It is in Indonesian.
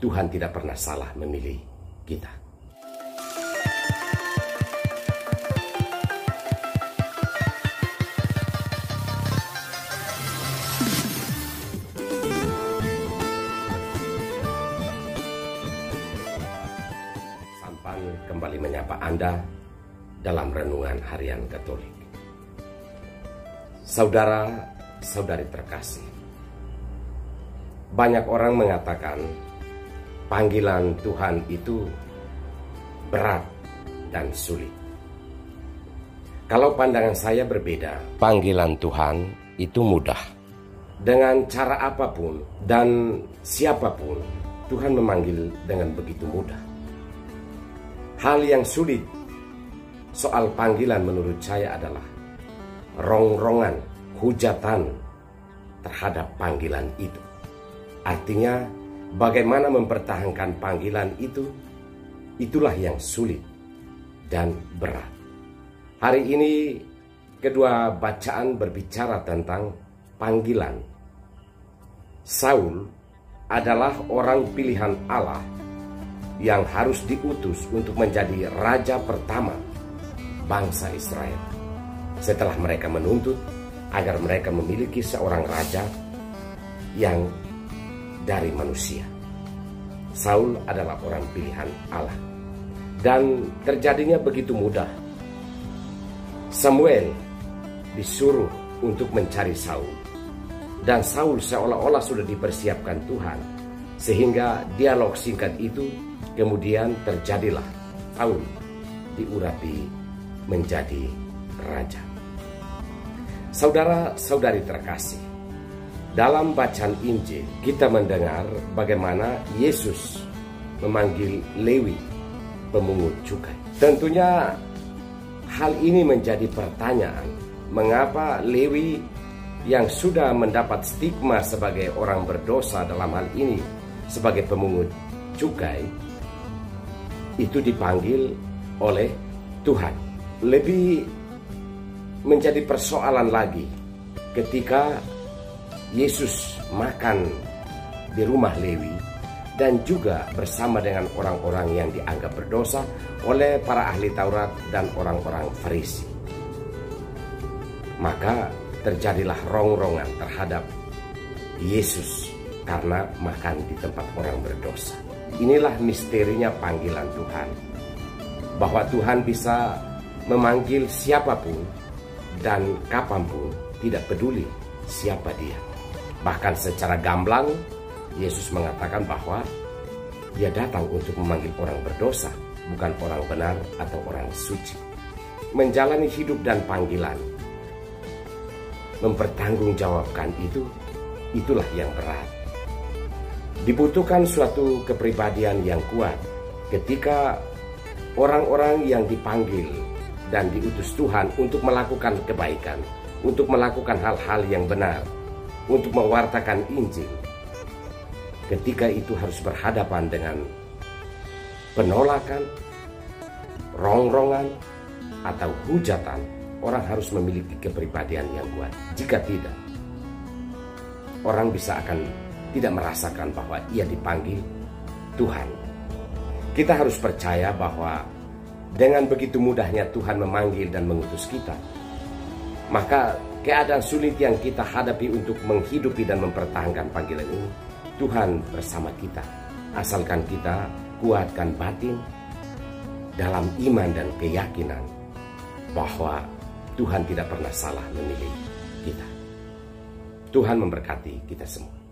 Tuhan tidak pernah salah memilih kita. Sampan kembali menyapa Anda dalam renungan harian Katolik. Saudara-saudari terkasih, banyak orang mengatakan panggilan Tuhan itu berat dan sulit. Kalau pandangan saya berbeda, panggilan Tuhan itu mudah. Dengan cara apapun dan siapapun, Tuhan memanggil dengan begitu mudah. Hal yang sulit soal panggilan menurut saya adalah rongrongan, hujatan terhadap panggilan itu. Artinya, bagaimana mempertahankan panggilan itu, itulah yang sulit dan berat. Hari ini, kedua bacaan berbicara tentang panggilan. Saul adalah orang pilihan Allah yang harus diutus untuk menjadi raja pertama bangsa Israel. Setelah mereka menuntut agar mereka memiliki seorang raja yang dari manusia. Saul adalah orang pilihan Allah. Dan terjadinya begitu mudah. Samuel disuruh untuk mencari Saul. Dan Saul seolah-olah sudah dipersiapkan Tuhan. Sehingga dialog singkat itu kemudian terjadilah Saul diurapi menjadi raja. Saudara-saudari terkasih, dalam bacaan Injil kita mendengar bagaimana Yesus memanggil Lewi, pemungut cukai. Tentunya hal ini menjadi pertanyaan, mengapa Lewi yang sudah mendapat stigma sebagai orang berdosa, dalam hal ini sebagai pemungut cukai, itu dipanggil oleh Tuhan. Lebih menjadi persoalan lagi ketika Yesus makan di rumah Lewi dan juga bersama dengan orang-orang yang dianggap berdosa oleh para ahli Taurat dan orang-orang Farisi. Maka terjadilah rongrongan terhadap Yesus karena makan di tempat orang berdosa. Inilah misterinya panggilan Tuhan, bahwa Tuhan bisa memanggil siapapun dan kapanpun, tidak peduli siapa dia. Bahkan secara gamblang Yesus mengatakan bahwa dia datang untuk memanggil orang berdosa, bukan orang benar atau orang suci. Menjalani hidup dan panggilan, mempertanggungjawabkan itulah yang berat. Dibutuhkan suatu kepribadian yang kuat ketika orang-orang yang dipanggil dan diutus Tuhan untuk melakukan kebaikan, untuk melakukan hal-hal yang benar, untuk mewartakan Injil. Ketika itu harus berhadapan dengan penolakan, rongrongan, atau hujatan, orang harus memiliki kepribadian yang kuat. Jika tidak, orang bisa akan tidak merasakan bahwa ia dipanggil Tuhan. Kita harus percaya bahwa dengan begitu mudahnya Tuhan memanggil dan mengutus kita, maka keadaan sulit yang kita hadapi untuk menghidupi dan mempertahankan panggilan ini, Tuhan bersama kita. Asalkan kita kuatkan batin dalam iman dan keyakinan bahwa Tuhan tidak pernah salah memilih kita. Tuhan memberkati kita semua.